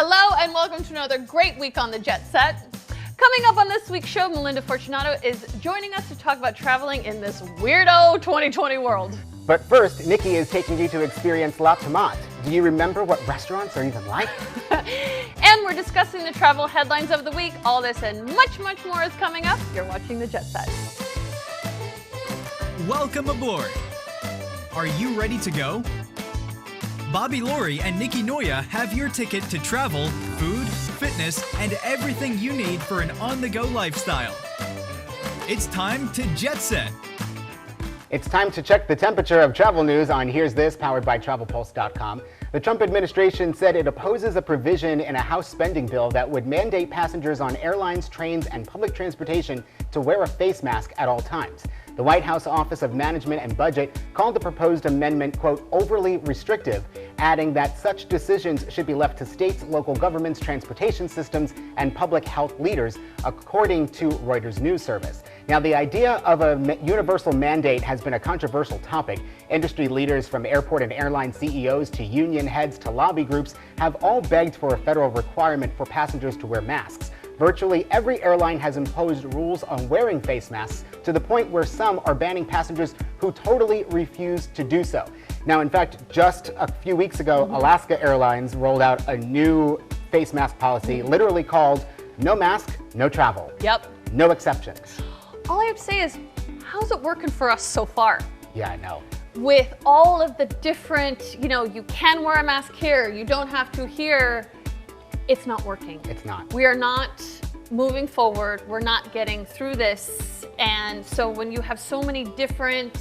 Hello and welcome to another great week on the JetSet. Coming up on this week's show, Melinda Fortunato is joining us to talk about traveling in this weirdo 2020 world. But first, Nikki is taking you to experience La Tomate. Do you remember what restaurants are even like? And we're discussing the travel headlines of the week. All this and much, much more is coming up. You're watching the JetSet. Welcome aboard. Are you ready to go? Bobby Laurie and Nikki Noya have your ticket to travel, food, fitness, and everything you need for an on-the-go lifestyle. It's time to Jet Set. It's time to check the temperature of travel news on Here's This, powered by TravelPulse.com. The Trump administration said it opposes a provision in a House spending bill that would mandate passengers on airlines, trains, and public transportation to wear a face mask at all times. The White House Office of Management and Budget called the proposed amendment, quote, overly restrictive, adding that such decisions should be left to states, local governments, transportation systems, and public health leaders, according to Reuters news service. Now, the idea of a universal mandate has been a controversial topic. Industry leaders from airport and airline CEOs to union heads to lobby groups have all begged for a federal requirement for passengers to wear masks. Virtually every airline has imposed rules on wearing face masks to the point where some are banning passengers who totally refuse to do so. Now, in fact, just a few weeks ago, Alaska Airlines rolled out a new face mask policy, literally called No Mask, No Travel. Yep. No exceptions. All I have to say is, how's it working for us so far? Yeah, I know. With all of the different, you can wear a mask here, you don't have to here. It's not working. It's not. We are not moving forward. We're not getting through this. And so when you have so many different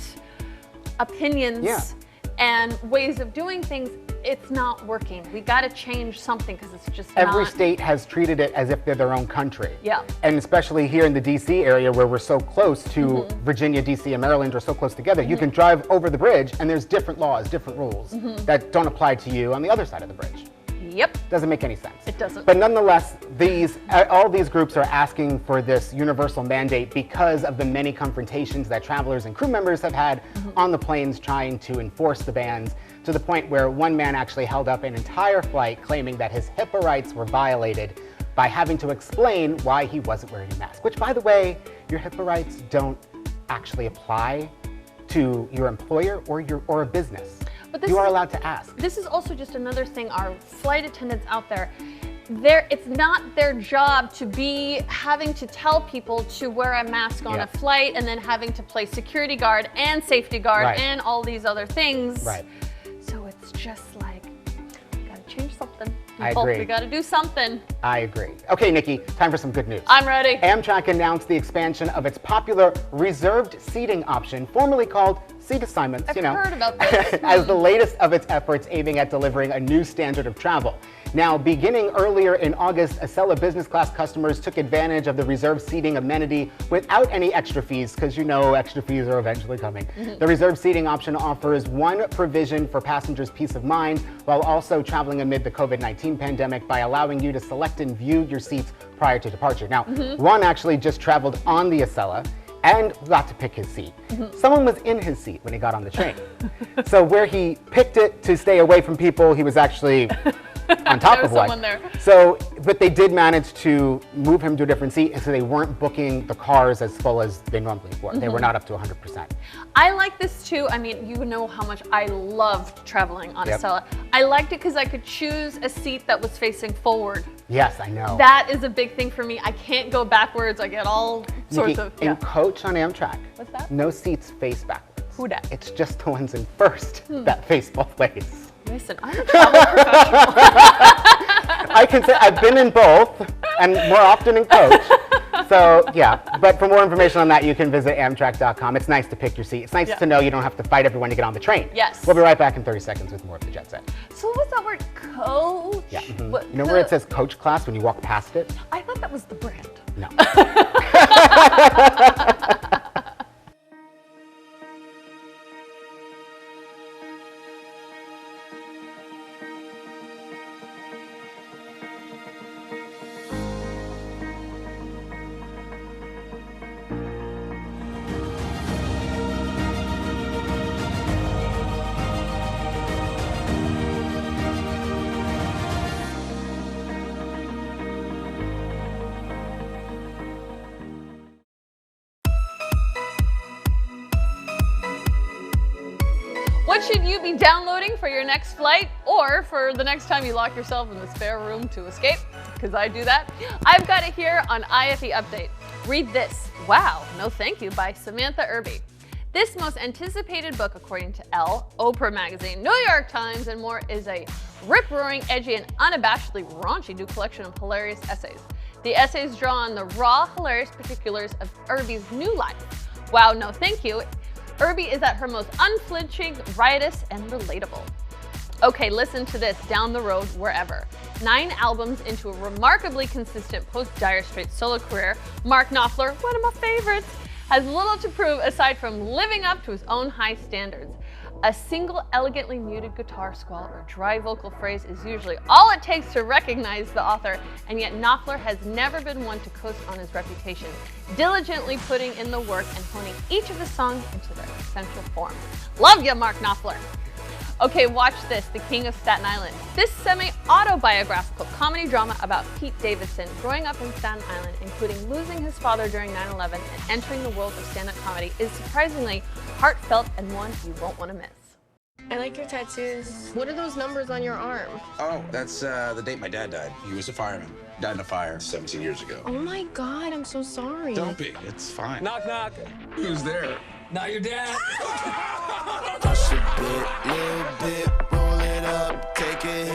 opinions and ways of doing things, it's not working. We got to change something because it's just Every state has treated it as if they're their own country. Yeah. And especially here in the DC area where we're so close to Virginia, DC, and Maryland are so close together, you can drive over the bridge and there's different laws, different rules that don't apply to you on the other side of the bridge. Yep. Doesn't make any sense. It doesn't. But nonetheless, all these groups are asking for this universal mandate because of the many confrontations that travelers and crew members have had on the planes trying to enforce the bans, to the point where one man actually held up an entire flight claiming that his HIPAA rights were violated by having to explain why he wasn't wearing a mask. Which, by the way, your HIPAA rights don't actually apply to your employer or a business. But you are allowed to ask. This is also just another thing our flight attendants out there, it's not their job to be having to tell people to wear a mask on a flight and then having to play security guard and safety guard and all these other things. Right. So it's just like, we gotta change something. I agree. We gotta do something. I agree. Okay, Nikki, time for some good news. I'm ready. Amtrak announced the expansion of its popular reserved seating option, formerly called seat assignments, I've heard about this. as the latest of its efforts aiming at delivering a new standard of travel. Now, beginning earlier in August, Acela business class customers took advantage of the reserved seating amenity without any extra fees, because extra fees are eventually coming. The reserved seating option offers one provision for passengers' peace of mind, while also traveling amid the COVID-19 pandemic by allowing you to select and view your seats prior to departure. Now, Ron actually just traveled on the Acela and got to pick his seat. Someone was in his seat when he got on the train. So where he picked it to stay away from people, he was actually on top of one. There. So, but they did manage to move him to a different seat, and so they weren't booking the cars as full as they normally were. They were not up to 100%. I like this too. I mean, you know how much I loved traveling on Acela. I liked it because I could choose a seat that was facing forward. Yes, I know. That is a big thing for me. I can't go backwards. I get all sorts of. In coach on Amtrak, what's that? No seats face backwards. Who dat? It's just the ones in first that face both ways. Listen, I'm a travel professional. I can say I've been in both, and more often in coach. So yeah, but for more information on that, you can visit Amtrak.com. It's nice to pick your seat. It's nice to know you don't have to fight everyone to get on the train. Yes. We'll be right back in 30 seconds with more of the Jet Set. So what's that word, coach? Yeah. You know where it says coach class when you walk past it? I thought that was the brand. No. What should you be downloading for your next flight or for the next time you lock yourself in the spare room to escape? Because I do that. I've got it here on IFE Update. Read this. Wow, no thank you by Samantha Irby. This most anticipated book, according to Elle, Oprah Magazine, New York Times, and more, is a rip-roaring, edgy, and unabashedly raunchy new collection of hilarious essays. The essays draw on the raw, hilarious particulars of Irby's new life. Wow, no thank you. Irby is at her most unflinching, riotous, and relatable. Okay, listen to this, down the road, wherever. 9 albums into a remarkably consistent post-Dire Straits solo career, Mark Knopfler, one of my favorites, has little to prove aside from living up to his own high standards. A single elegantly muted guitar squall or dry vocal phrase is usually all it takes to recognize the author, and yet Knopfler has never been one to coast on his reputation, diligently putting in the work and honing each of the songs into their essential form. Love ya, Mark Knopfler! Okay, watch this, The King of Staten Island. This semi-autobiographical comedy drama about Pete Davidson growing up in Staten Island, including losing his father during 9/11 and entering the world of stand-up comedy, is surprisingly heartfelt and one you won't want to miss. I like your tattoos. What are those numbers on your arm? Oh, that's the date my dad died. He was a fireman. Died in a fire 17 years ago. Oh my God, I'm so sorry. Don't be. It's fine. Knock, knock. Who's there? Not your dad.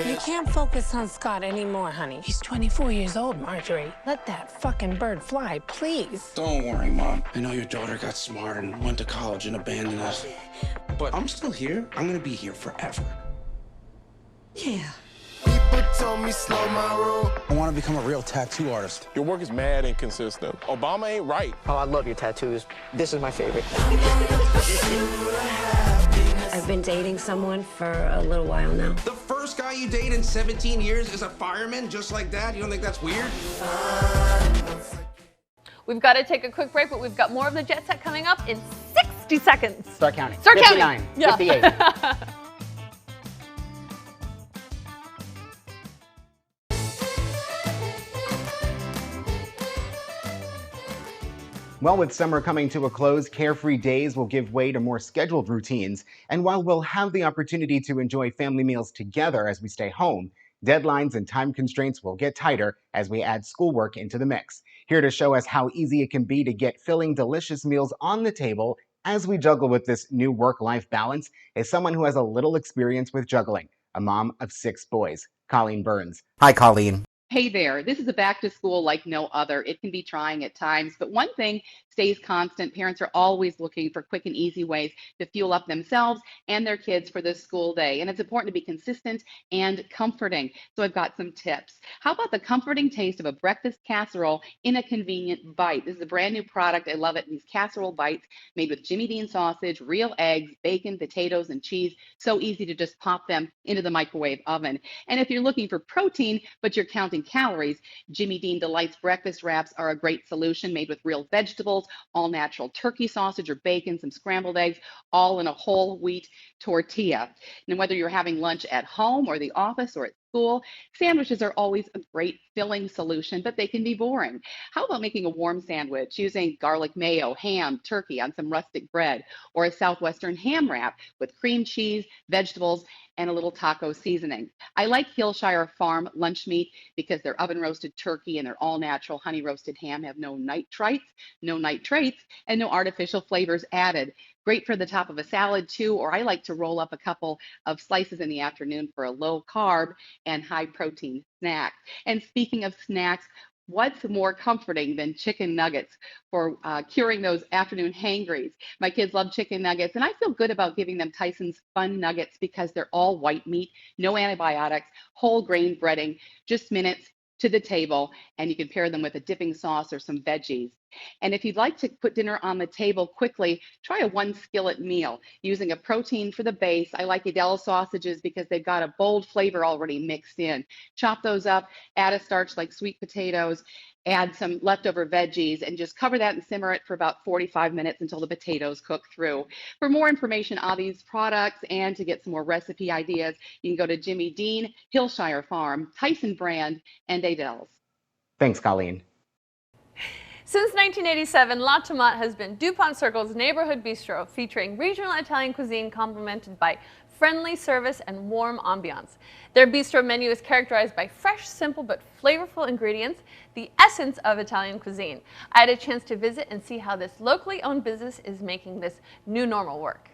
You can't focus on Scott anymore, honey. He's 24 years old, Marjorie. Let that fucking bird fly, please. Don't worry, Mom. I know your daughter got smart and went to college and abandoned us. But I'm still here. I'm gonna be here forever. Yeah. People told me slow my roll. I want to become a real tattoo artist. Your work is mad inconsistent. Obama ain't right. Oh, I love your tattoos. This is my favorite. I've been dating someone for a little while now. The first guy you date in 17 years is a fireman, just like that? You don't think that's weird? We've got to take a quick break, but we've got more of the Jet Set coming up in 60 seconds. Start counting. Start 59, counting. Yeah. 58. Well, with summer coming to a close, carefree days will give way to more scheduled routines. And while we'll have the opportunity to enjoy family meals together as we stay home, deadlines and time constraints will get tighter as we add schoolwork into the mix. Here to show us how easy it can be to get filling, delicious meals on the table as we juggle with this new work-life balance is someone who has a little experience with juggling, a mom of 6 boys, Colleen Burns. Hi, Colleen. Hey there, this is a back to school like no other. It can be trying at times, but one thing stays constant. Parents are always looking for quick and easy ways to fuel up themselves and their kids for this school day. And it's important to be consistent and comforting. So I've got some tips. How about the comforting taste of a breakfast casserole in a convenient bite? This is a brand new product. I love it. These casserole bites made with Jimmy Dean sausage, real eggs, bacon, potatoes, and cheese. So easy to just pop them into the microwave oven. And if you're looking for protein, but you're counting calories, Jimmy Dean Delights breakfast wraps are a great solution, made with real vegetables, all natural turkey sausage or bacon, some scrambled eggs, all in a whole wheat tortilla. And whether you're having lunch at home or the office or at school, sandwiches are always a great filling solution, but they can be boring. How about making a warm sandwich using garlic mayo, ham, turkey on some rustic bread, or a Southwestern ham wrap with cream cheese, vegetables, and a little taco seasoning? I like Hillshire Farm lunch meat because their oven roasted turkey and their all natural honey roasted ham have no nitrates, and no artificial flavors added. Great for the top of a salad too, or I like to roll up a couple of slices in the afternoon for a low carb and high protein snack. And speaking of snacks, what's more comforting than chicken nuggets for curing those afternoon hangries? My kids love chicken nuggets, and I feel good about giving them Tyson's Fun Nuggets because they're all white meat, no antibiotics, whole grain breading, just minutes to the table, and you can pair them with a dipping sauce or some veggies. And if you'd like to put dinner on the table quickly, try a 1 skillet meal using a protein for the base. I like Edel sausages because they've got a bold flavor already mixed in. Chop those up, add a starch like sweet potatoes, add some leftover veggies, and just cover that and simmer it for about 45 minutes until the potatoes cook through. For more information on these products and to get some more recipe ideas, you can go to Jimmy Dean, Hillshire Farm, Tyson Brand, and Edel's. Thanks, Colleen. Since 1987, La Tomate has been DuPont Circle's neighborhood bistro featuring regional Italian cuisine complemented by friendly service, and warm ambiance. Their bistro menu is characterized by fresh, simple, but flavorful ingredients, the essence of Italian cuisine. I had a chance to visit and see how this locally owned business is making this new normal work.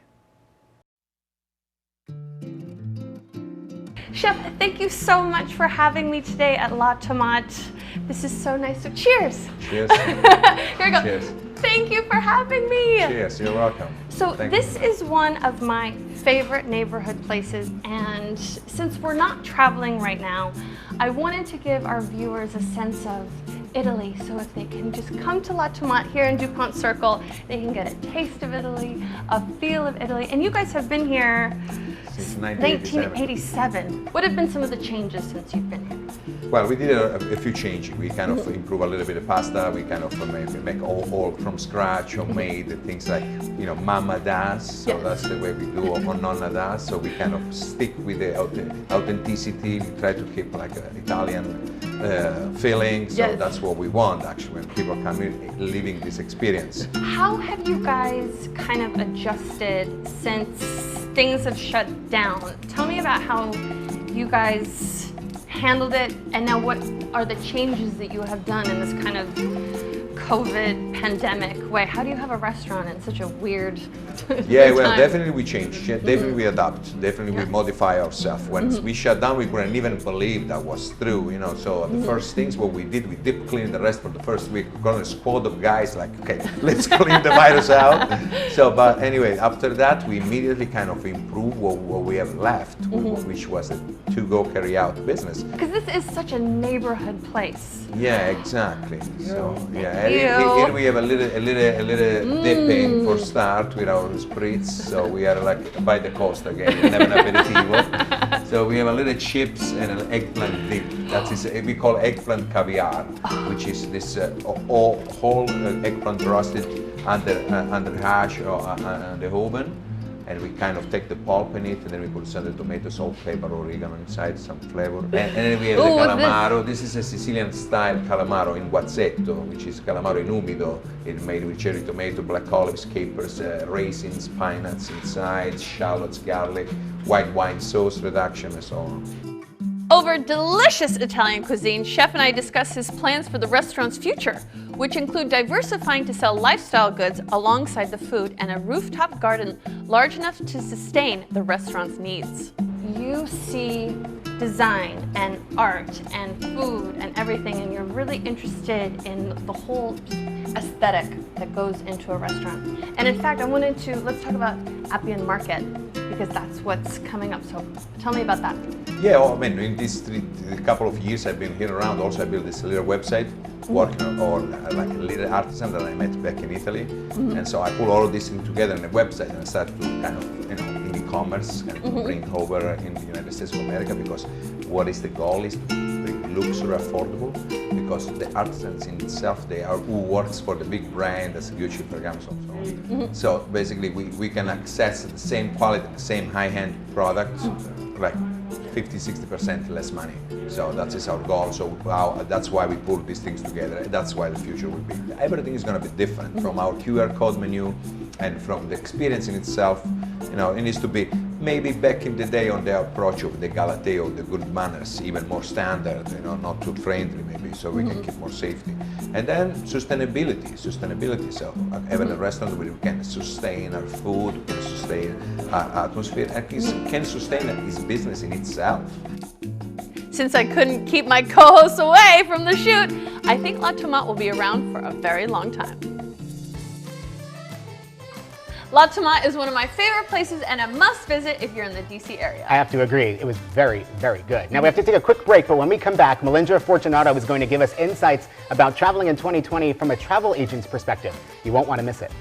Chef, thank you so much for having me today at La Tomate. This is so nice. So cheers. Cheers. Here we go. Cheers. Thank you for having me. Cheers. You're welcome. So this is one of my favorite neighborhood places, and since we're not traveling right now, I wanted to give our viewers a sense of Italy. So if they can just come to La Tomate here in DuPont Circle, they can get a taste of Italy, a feel of Italy. And you guys have been here since 1987. What have been some of the changes since you've been here? Well, we did a few changes. We kind of improve a little bit of pasta. We kind of make all from scratch, homemade, things like, you know, Mama does. So that's the way we do, or Nonna does. So we kind of stick with the authenticity. We try to keep like an Italian feeling. So that's what we want, actually, when people come in, living this experience. How have you guys kind of adjusted since things have shut down? Tell me about how you guys handled it, and now what are the changes that you have done in this kind of COVID pandemic way? How do you have a restaurant in such a weird Yeah, well, definitely we change. Definitely we adapt. Definitely we modify ourselves. When we shut down, we couldn't even believe that was true, you know. So the first things what we did, we deep cleaned the rest for the first week. We got a squad of guys like, okay, let's clean the virus out. So, but anyway, after that, we immediately kind of improved what we have left, which was a to-go carry-out business. Because this is such a neighborhood place. Yeah, exactly. So yeah, here we have a little dipping for start with our spritz. So we are like by the coast again, and have an aperitivo. So we have a little chips and an eggplant dip. That is we call eggplant caviar, which is this whole eggplant roasted under hash or under oven. And we kind of take the pulp in it, and then we put some tomato, salt, pepper, oregano inside, some flavor. And then we have the calamaro. This is a Sicilian-style calamaro in guazzetto, which is calamaro in umido. It's made with cherry tomato, black olives, capers, raisins, pine nuts inside, shallots, garlic, white wine sauce reduction, and so on. Over delicious Italian cuisine, Chef and I discuss his plans for the restaurant's future, which include diversifying to sell lifestyle goods alongside the food and a rooftop garden large enough to sustain the restaurant's needs. You see design and art and food and everything, and you're really interested in the whole aesthetic that goes into a restaurant. And in fact, let's talk about Appian Market, because that's what's coming up. So tell me about that. Yeah, well, I mean, in this couple of years I've been here around, also I built this little website working on like a little artisan that I met back in Italy. And so I put all of this together in a website, and I started to kind of, you know, in e-commerce and bring over in the United States of America, because what is the goal is to bring luxury affordable, because the artisans in itself, they are who works for the big brand as Gucci, Ferragamo, so on. So basically we can access the same quality, the same high-end products, like 50-60% less money. So that is our goal. So that's why we pull these things together. That's why the future will be. Everything is going to be different, from our QR code menu and from the experience in itself. You know, it needs to be maybe back in the day on the approach of the Galateo, the good manners, even more standard, you know, not too friendly maybe, so we can keep more safety. And then sustainability. So having a restaurant where we can sustain our food, we can sustain our atmosphere, and can sustain its business in itself. Since I couldn't keep my co-hosts away from the shoot, I think La Tomate will be around for a very long time. La Tomate is one of my favorite places and a must visit if you're in the DC area. I have to agree, it was very, very good. Now we have to take a quick break, but when we come back, Melindra Fortunato is going to give us insights about traveling in 2020 from a travel agent's perspective. You won't want to miss it.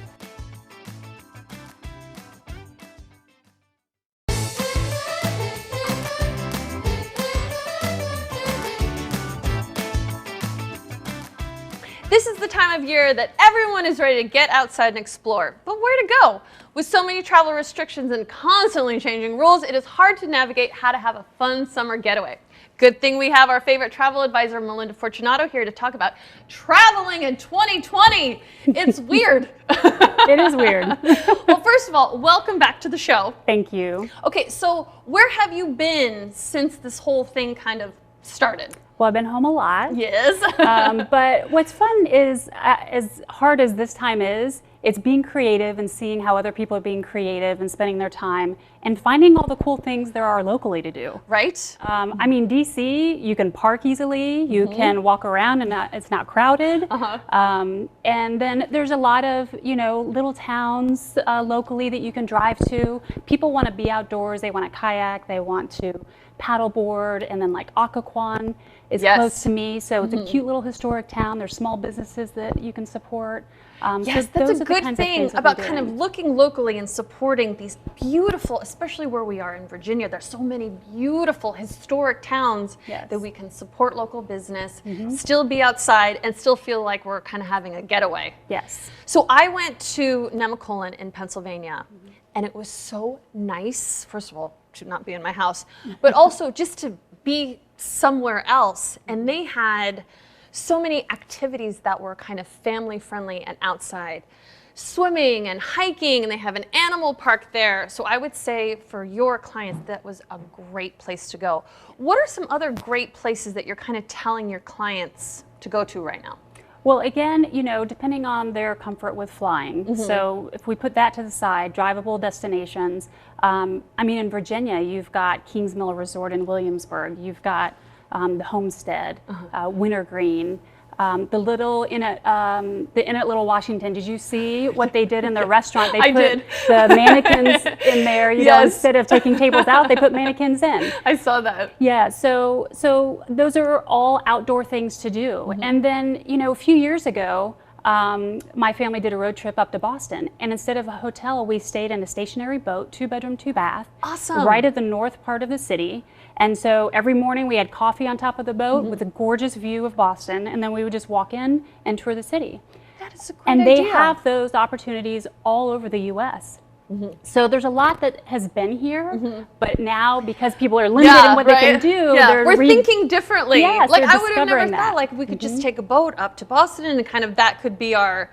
This is the time of year that everyone is ready to get outside and explore. But where to go? With so many travel restrictions and constantly changing rules, it is hard to navigate how to have a fun summer getaway. Good thing we have our favorite travel advisor, Melinda Fortunato, here to talk about traveling in 2020. It's weird. It is weird. Well, first of all, welcome back to the show. Thank you. Okay, so where have you been since this whole thing kind of started? Well, I've been home a lot. Yes. But what's fun is, as hard as this time is, it's being creative and seeing how other people are being creative and spending their time and finding all the cool things there are locally to do. Right. I mean, DC, you can park easily, you can walk around and it's not crowded. And then there's a lot of, little towns locally that you can drive to. People want to be outdoors, they want to kayak, they want to paddleboard, and then like Occoquan is close to me, so it's a cute little historic town. There's small businesses that you can support. Yes, so that's those a are the good kinds of thing things that about we're kind of doing. looking locally and supporting these beautiful, especially where we are in Virginia, there's so many beautiful historic towns that we can support local business, still be outside, and still feel like we're kind of having a getaway. Yes. So I went to Nemacolin in Pennsylvania, and it was so nice, first of all, to not be in my house, but also just to be somewhere else. And they had so many activities that were kind of family friendly and outside. Swimming and hiking, and they have an animal park there. So I would say for your clients, that was a great place to go. What are some other great places that you're kind of telling your clients to go to right now? Well, again, depending on their comfort with flying. So if we put that to the side, drivable destinations. In Virginia, you've got Kingsmill Resort in Williamsburg. You've got the Homestead, Wintergreen, the Inn at Little Washington. Did you see what they did in the restaurant? They put the mannequins in there. Instead of taking tables out, they put mannequins in. I saw that. Yeah. So those are all outdoor things to do. And then a few years ago, my family did a road trip up to Boston, and instead of a hotel, we stayed in a stationary boat, 2-bedroom, 2-bath, right at the north part of the city. And so every morning we had coffee on top of the boat with a gorgeous view of Boston, and then we would just walk in and tour the city. That is a great idea. And they have those opportunities all over the U.S. So there's a lot that has been here, but now because people are limited in what they can do, we're thinking differently. Yes, like they're I would have never discovering that. thought like we could just take a boat up to Boston and kind of that could be our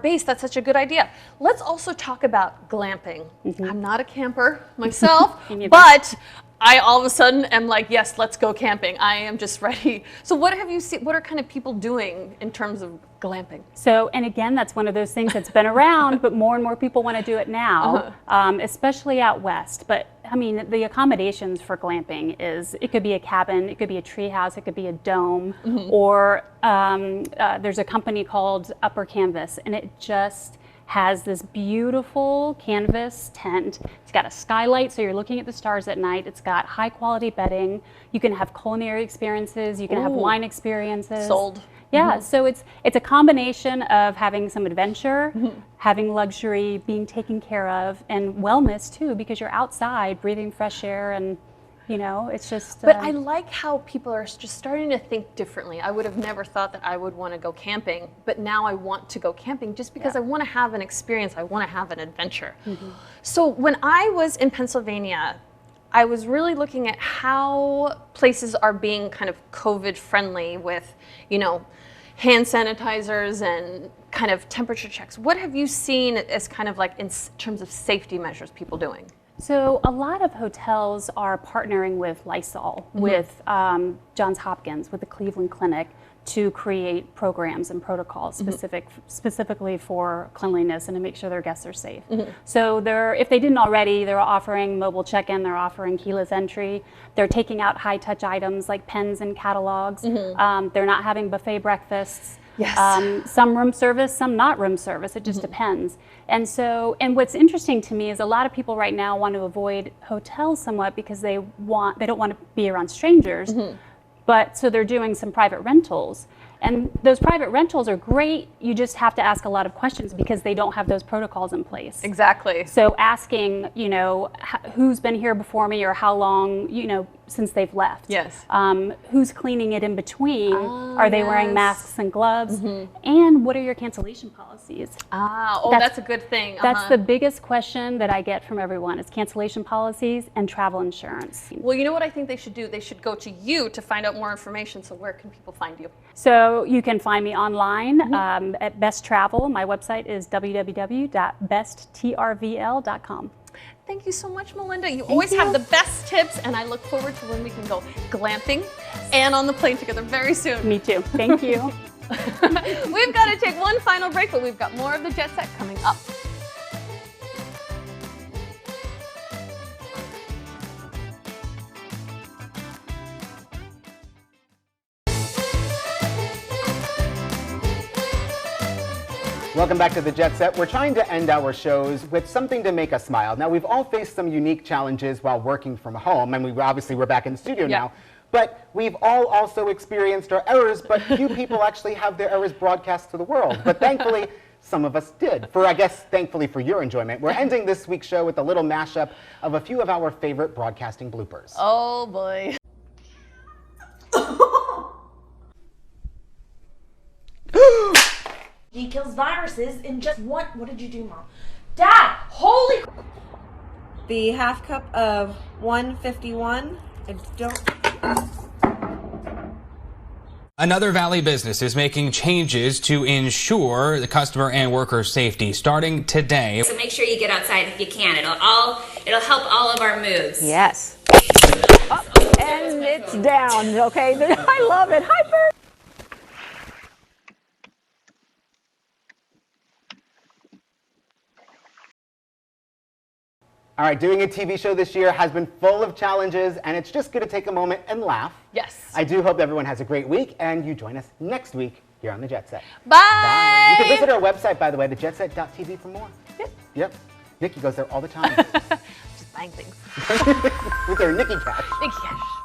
base. That's such a good idea. Let's also talk about glamping. I'm not a camper myself, but I all of a sudden am like, yes, let's go camping. I am just ready. So what have you seen? What are kind of people doing in terms of glamping? So, and again, that's one of those things that's been around, but more and more people want to do it now, especially out west. But I mean, the accommodations for glamping it could be a cabin, it could be a tree house, it could be a dome, or there's a company called Upper Canvas, and it just has this beautiful canvas tent. It's got a skylight, so you're looking at the stars at night. It's got high quality bedding. You can have culinary experiences. You can have wine experiences. Sold. Yeah, so it's a combination of having some adventure, having luxury, being taken care of, and wellness too, because you're outside breathing fresh air and it's just... But I like how people are just starting to think differently. I would have never thought that I would want to go camping, but now I want to go camping just because I want to have an experience. I want to have an adventure. So when I was in Pennsylvania, I was really looking at how places are being kind of COVID friendly with, hand sanitizers and kind of temperature checks. What have you seen as kind of like in terms of safety measures people doing? So a lot of hotels are partnering with Lysol, with Johns Hopkins, with the Cleveland Clinic to create programs and protocols specifically for cleanliness and to make sure their guests are safe. So if they didn't already, they're offering mobile check-in, they're offering keyless entry, they're taking out high-touch items like pens and catalogs, they're not having buffet breakfasts. Some room service, some not room service. It just depends. And what's interesting to me is a lot of people right now want to avoid hotels somewhat because they don't want to be around strangers. But so they're doing some private rentals. And those private rentals are great. You just have to ask a lot of questions because they don't have those protocols in place. Exactly. So asking, who's been here before me or how long, since they've left. Yes. Who's cleaning it in between? Are they wearing masks and gloves? Mm-hmm. And what are your cancellation policies? That's a good thing. That's the biggest question that I get from everyone is cancellation policies and travel insurance. Well, you know what I think they should do? They should go to you to find out more information. So where can people find you? So you can find me online at Best Travel. My website is www.besttrvl.com. Thank you so much, Melinda. You always have the best tips, and I look forward to when we can go glamping and on the plane together very soon. Me too. Thank you. We've got to take one final break, but we've got more of the Jet Set coming up. Welcome back to the Jet Set. We're trying to end our shows with something to make us smile. Now, we've all faced some unique challenges while working from home, and we're back in the studio now. But we've all also experienced our errors, but few people actually have their errors broadcast to the world. But thankfully, some of us did. Thankfully for your enjoyment, we're ending this week's show with a little mashup of a few of our favorite broadcasting bloopers. Oh boy. He kills viruses in just one. What did you do, Mom? Dad, holy. The half cup of 151. I don't. Another Valley business is making changes to ensure the customer and worker safety starting today. So make sure you get outside if you can. It'll help all of our moods. Yes. Up and it's down. Okay, I love it. Hi, Bert. All right, doing a TV show this year has been full of challenges, and it's just good to take a moment and laugh. Yes. I do hope everyone has a great week, and you join us next week here on the Jet Set. Bye. Bye. You can visit our website, by the way, thejetset.tv for more. Yep. Nikki goes there all the time. Just buying things. With her Nikki Cash. Nikki Cash.